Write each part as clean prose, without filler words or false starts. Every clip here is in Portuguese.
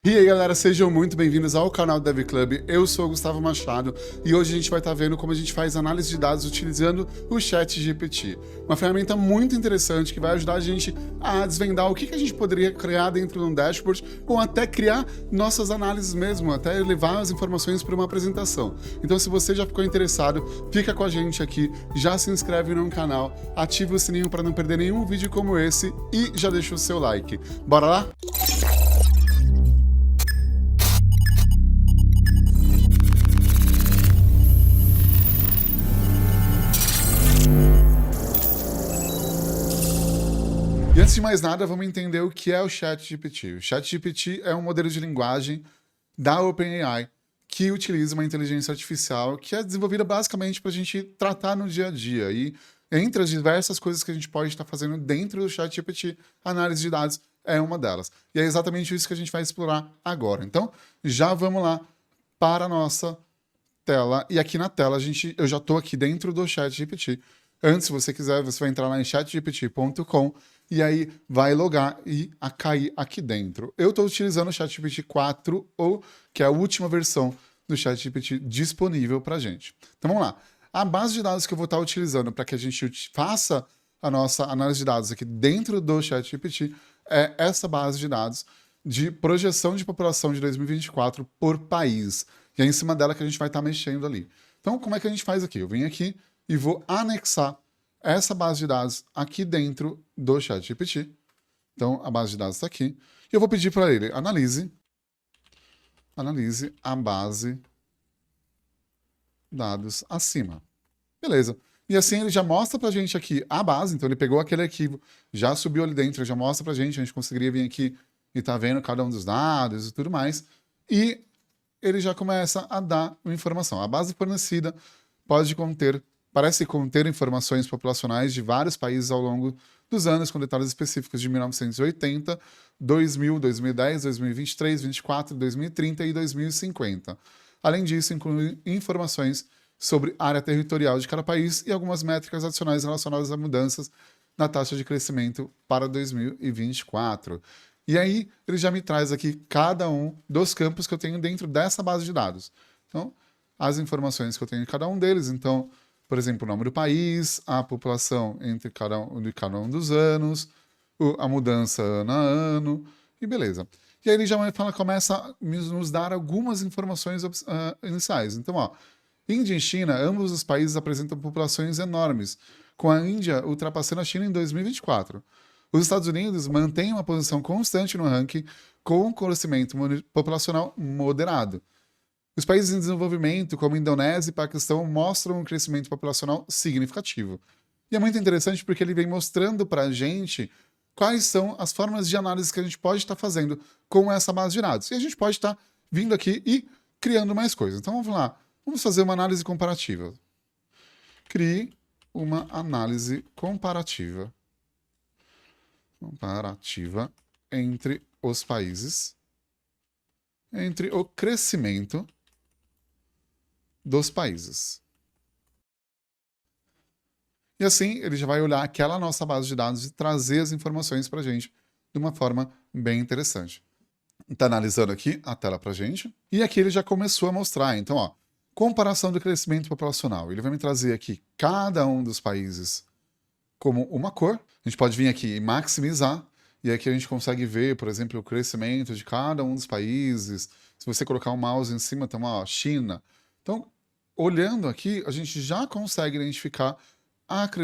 E aí galera, sejam muito bem-vindos ao canal do Dev Club, eu sou o Gustavo Machado e hoje a gente vai estar vendo como a gente faz análise de dados utilizando o ChatGPT. Uma ferramenta muito interessante que vai ajudar a gente a desvendar o que a gente poderia criar dentro de um dashboard ou até criar nossas análises mesmo, até levar as informações para uma apresentação. Então se você já ficou interessado, fica com a gente aqui, já se inscreve no canal, ativa o sininho para não perder nenhum vídeo como esse e já deixa o seu like. Bora lá? E antes de mais nada, vamos entender o que é o ChatGPT. O ChatGPT é um modelo de linguagem da OpenAI que utiliza uma inteligência artificial que é desenvolvida basicamente para a gente tratar no dia a dia. E entre as diversas coisas que a gente pode estar fazendo dentro do ChatGPT, a análise de dados é uma delas. E é exatamente isso que a gente vai explorar agora. Então, já vamos lá para a nossa tela. E aqui na tela, eu já estou aqui dentro do ChatGPT. Antes, se você quiser, você vai entrar lá em chatgpt.com e aí vai logar e cair aqui dentro. Eu estou utilizando o ChatGPT 4, que é a última versão do ChatGPT disponível para a gente. Então vamos lá. A base de dados que eu vou estar utilizando para que a gente faça a nossa análise de dados aqui dentro do ChatGPT é essa base de dados de projeção de população de 2024 por país. E é em cima dela que a gente vai estar mexendo ali. Então, como é que a gente faz aqui? Eu venho aqui e vou anexar essa base de dados aqui dentro do ChatGPT. Então, a base de dados está aqui. E eu vou pedir para ele, analise a base dados acima. Beleza. E assim ele já mostra para a gente aqui a base, então ele pegou aquele arquivo, já subiu ali dentro, já mostra para a gente conseguiria vir aqui e tá vendo cada um dos dados e tudo mais. E ele já começa a dar uma informação. A base fornecida parece conter informações populacionais de vários países ao longo dos anos, com detalhes específicos de 1980, 2000, 2010, 2023, 2024, 2030 e 2050. Além disso, inclui informações sobre área territorial de cada país e algumas métricas adicionais relacionadas a mudanças na taxa de crescimento para 2024. E aí, ele já me traz aqui cada um dos campos que eu tenho dentro dessa base de dados. Então, as informações que eu tenho em cada um deles. Então, por exemplo, o nome do país, a população entre cada um dos anos, a mudança ano a ano, e beleza. E aí ele já começa a nos dar algumas informações iniciais. Então, ó, Índia e China, ambos os países apresentam populações enormes, com a Índia ultrapassando a China em 2024. Os Estados Unidos mantêm uma posição constante no ranking, com um crescimento populacional moderado. Os países em desenvolvimento, como Indonésia e Paquistão, mostram um crescimento populacional significativo. E é muito interessante porque ele vem mostrando para a gente quais são as formas de análise que a gente pode estar fazendo com essa base de dados. E a gente pode estar vindo aqui e criando mais coisas. Então vamos lá, vamos fazer uma análise comparativa. Crie uma análise comparativa entre os países, entre o crescimento dos países. E assim, ele já vai olhar aquela nossa base de dados e trazer as informações para a gente de uma forma bem interessante. Está analisando aqui a tela para a gente. E aqui ele já começou a mostrar. Então, ó, comparação do crescimento populacional. Ele vai me trazer aqui cada um dos países como uma cor. A gente pode vir aqui e maximizar. E aqui a gente consegue ver, por exemplo, o crescimento de cada um dos países. Se você colocar o mouse em cima, tem uma China. Então, olhando aqui, a gente já consegue identificar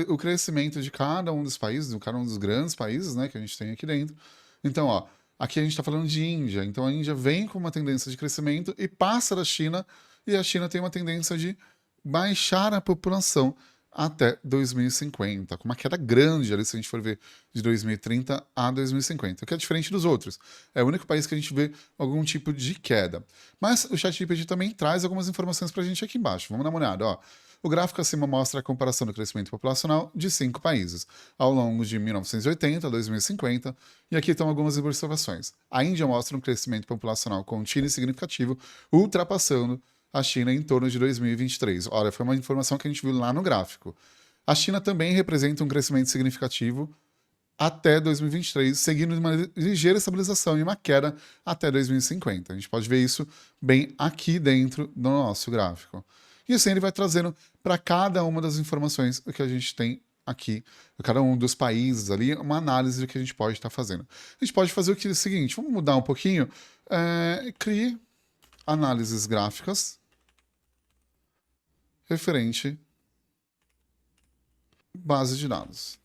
o crescimento de cada um dos países, de cada um dos grandes países, né, que a gente tem aqui dentro. Então, ó, aqui a gente está falando de Índia. Então, a Índia vem com uma tendência de crescimento e passa da China, e a China tem uma tendência de baixar a população até 2050, com uma queda grande ali, se a gente for ver, de 2030 a 2050, o que é diferente dos outros. É o único país que a gente vê algum tipo de queda. Mas o ChatGPT também traz algumas informações para a gente aqui embaixo. Vamos dar uma olhada, ó. O gráfico acima mostra a comparação do crescimento populacional de 5 países, ao longo de 1980 a 2050, e aqui estão algumas observações. A Índia mostra um crescimento populacional contínuo e significativo, ultrapassando a China em torno de 2023. Olha, foi uma informação que a gente viu lá no gráfico. A China também representa um crescimento significativo até 2023, seguindo uma ligeira estabilização e uma queda até 2050. A gente pode ver isso bem aqui dentro do nosso gráfico. E assim ele vai trazendo para cada uma das informações que a gente tem aqui, cada um dos países ali, uma análise do que a gente pode estar fazendo. A gente pode fazer o seguinte, vamos mudar um pouquinho, crie análises gráficas referente base de dados.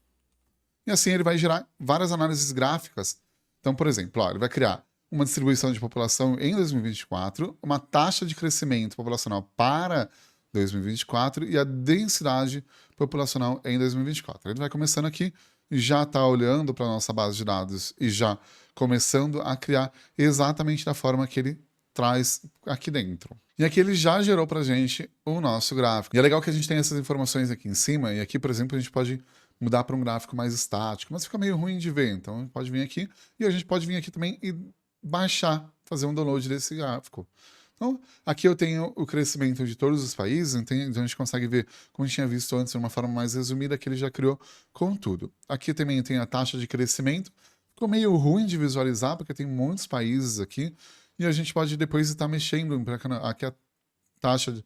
E assim ele vai gerar várias análises gráficas. Então, por exemplo, ele vai criar uma distribuição de população em 2024, uma taxa de crescimento populacional para 2024 e a densidade populacional em 2024. Ele vai começando aqui, já está olhando para a nossa base de dados e já começando a criar exatamente da forma que ele traz aqui dentro. E aqui ele já gerou para a gente o nosso gráfico. E é legal que a gente tem essas informações aqui em cima, e aqui, por exemplo, a gente pode mudar para um gráfico mais estático, mas fica meio ruim de ver, então a gente pode vir aqui, e a gente pode vir aqui também e baixar, fazer um download desse gráfico. Então, aqui eu tenho o crescimento de todos os países, então a gente consegue ver, como a gente tinha visto antes, de uma forma mais resumida, que ele já criou com tudo. Aqui também tem a taxa de crescimento, ficou meio ruim de visualizar, porque tem muitos países aqui, e a gente pode depois estar mexendo aqui a taxa de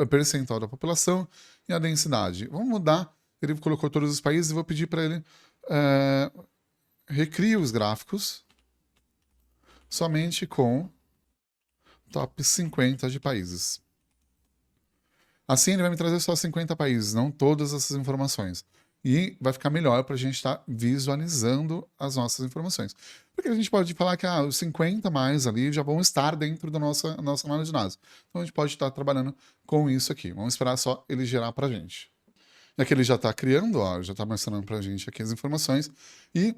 percentual da população e a densidade. Vamos mudar, ele colocou todos os países, e vou pedir para ele recrie os gráficos somente com top 50 de países. Assim ele vai me trazer só 50 países, não todas essas informações. E vai ficar melhor para a gente estar visualizando as nossas informações. Porque a gente pode falar que os 50 mais ali já vão estar dentro da nossa análise de dados. Então a gente pode estar trabalhando com isso aqui. Vamos esperar só ele gerar para a gente. E aqui ele já está criando, já está mostrando para a gente aqui as informações. E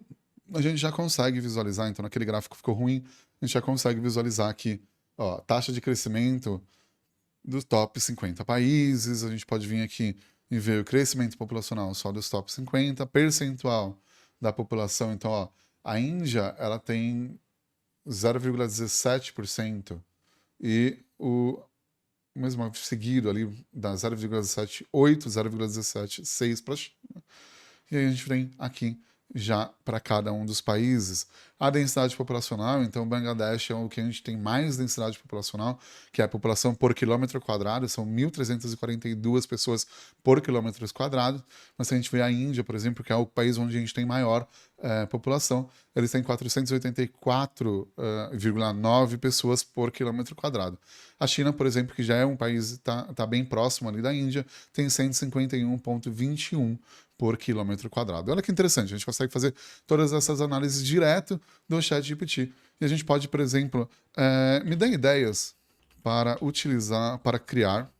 a gente já consegue visualizar, então naquele gráfico ficou ruim, a gente já consegue visualizar aqui taxa de crescimento dos top 50 países. A gente pode vir aqui e ver o crescimento populacional só dos top 50, percentual da população. Então, a Índia, ela tem 0,17% e o mesmo seguido ali da 0,78, 0,176 para a China. E aí a gente vem aqui já para cada um dos países. A densidade populacional, então o Bangladesh é o que a gente tem mais densidade populacional, que é a população por quilômetro quadrado, são 1.342 pessoas por quilômetro quadrado, mas se a gente vê a Índia, por exemplo, que é o país onde a gente tem maior população, eles têm 484,9 pessoas por quilômetro quadrado. A China, por exemplo, que já é um país que tá bem próximo ali da Índia, tem 151,21 por quilômetro quadrado. Olha que interessante, a gente consegue fazer todas essas análises direto do ChatGPT. E a gente pode, por exemplo, me dar ideias para utilizar, para criar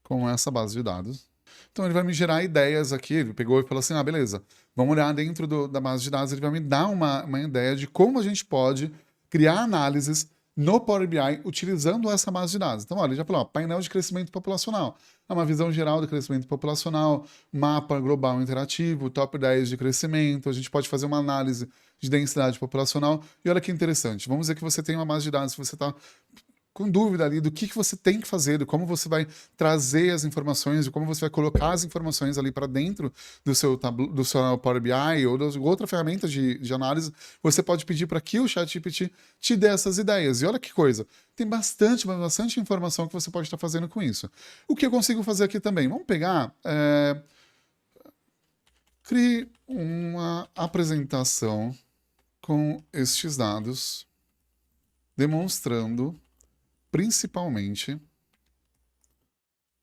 com essa base de dados. Então ele vai me gerar ideias aqui, ele pegou e falou assim, beleza, vamos olhar dentro da base de dados, ele vai me dar uma ideia de como a gente pode criar análises no Power BI utilizando essa base de dados. Então, olha, ele já falou, painel de crescimento populacional. É uma visão geral do crescimento populacional, mapa global interativo, top 10 de crescimento. A gente pode fazer uma análise de densidade populacional. E olha que interessante, vamos dizer que você tem uma base de dados, que você está com dúvida ali do que você tem que fazer, de como você vai trazer as informações, de como você vai colocar as informações ali para dentro do seu Power BI ou de outra ferramenta de análise, você pode pedir para que o ChatGPT te dê essas ideias. E olha que coisa, tem bastante informação que você pode estar fazendo com isso. O que eu consigo fazer aqui também? Vamos pegar... crie uma apresentação com estes dados, demonstrando principalmente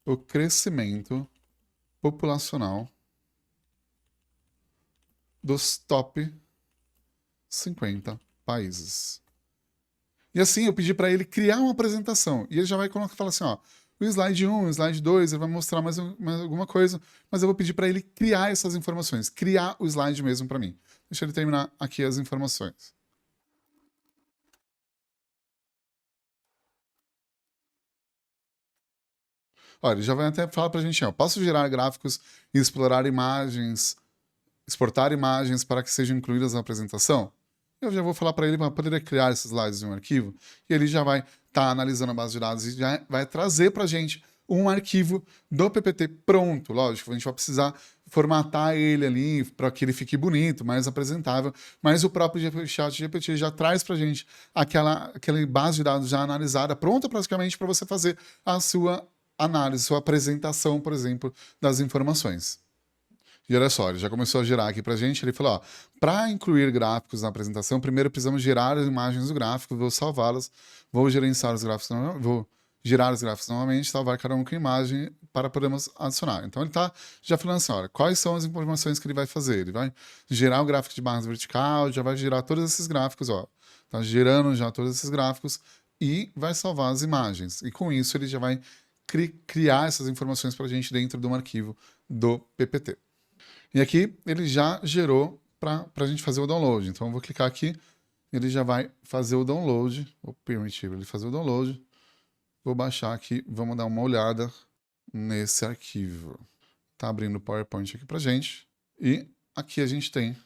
o crescimento populacional dos top 50 países. E assim eu pedi para ele criar uma apresentação. E ele já vai falar assim, o slide 1, o slide 2, ele vai mostrar mais alguma coisa, mas eu vou pedir para ele criar essas informações, criar o slide mesmo para mim. Deixa ele terminar aqui as informações. Olha, ele já vai até falar para a gente, posso gerar gráficos e explorar imagens, exportar imagens para que sejam incluídas na apresentação? Eu já vou falar para ele para poder criar esses slides em um arquivo, e ele já vai estar analisando a base de dados e já vai trazer para a gente um arquivo do PPT pronto. Lógico, a gente vai precisar formatar ele ali para que ele fique bonito, mais apresentável, mas o próprio ChatGPT já traz para a gente aquela base de dados já analisada, pronta praticamente para você fazer a sua análise, sua apresentação, por exemplo, das informações. E olha só, ele já começou a gerar aqui pra gente, ele falou, ó, para incluir gráficos na apresentação, primeiro precisamos gerar as imagens do gráfico, vou salvá-las, vou gerenciar os gráficos, vou girar os gráficos novamente, salvar cada um com imagem para podermos adicionar. Então ele tá já falando assim, olha, quais são as informações que ele vai fazer? Ele vai gerar o gráfico de barras vertical, já vai gerar todos esses gráficos, ó, tá gerando já todos esses gráficos e vai salvar as imagens. E com isso ele já vai criar essas informações pra gente dentro de um arquivo do PPT. E aqui ele já gerou para a gente fazer o download. Então eu vou clicar aqui, ele já vai fazer o download, vou permitir ele fazer o download. Vou baixar aqui, vamos dar uma olhada nesse arquivo. Tá abrindo o PowerPoint aqui pra gente. E aqui a gente tem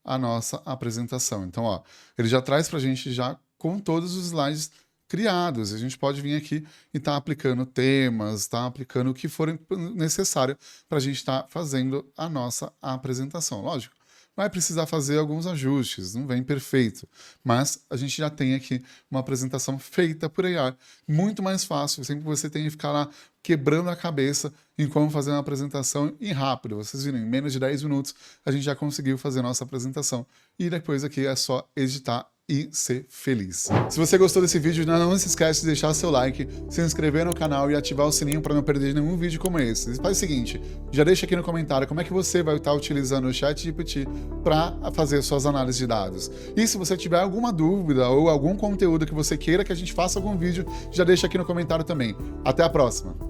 a nossa apresentação. Então, ó, ele já traz pra gente já com todos os slides criados. A gente pode vir aqui e estar aplicando temas, tá aplicando o que for necessário para a gente estar fazendo a nossa apresentação. Lógico, vai precisar fazer alguns ajustes, não vem perfeito, mas a gente já tem aqui uma apresentação feita por AI, muito mais fácil, sem que você tenha que ficar lá quebrando a cabeça em como fazer uma apresentação e rápido. Vocês viram, em menos de 10 minutos a gente já conseguiu fazer a nossa apresentação e depois aqui é só editar e ser feliz. Se você gostou desse vídeo, não se esquece de deixar seu like, se inscrever no canal e ativar o sininho para não perder nenhum vídeo como esse. Faz o seguinte, já deixa aqui no comentário como é que você vai estar utilizando o ChatGPT para fazer suas análises de dados. E se você tiver alguma dúvida ou algum conteúdo que você queira que a gente faça algum vídeo, já deixa aqui no comentário também. Até a próxima!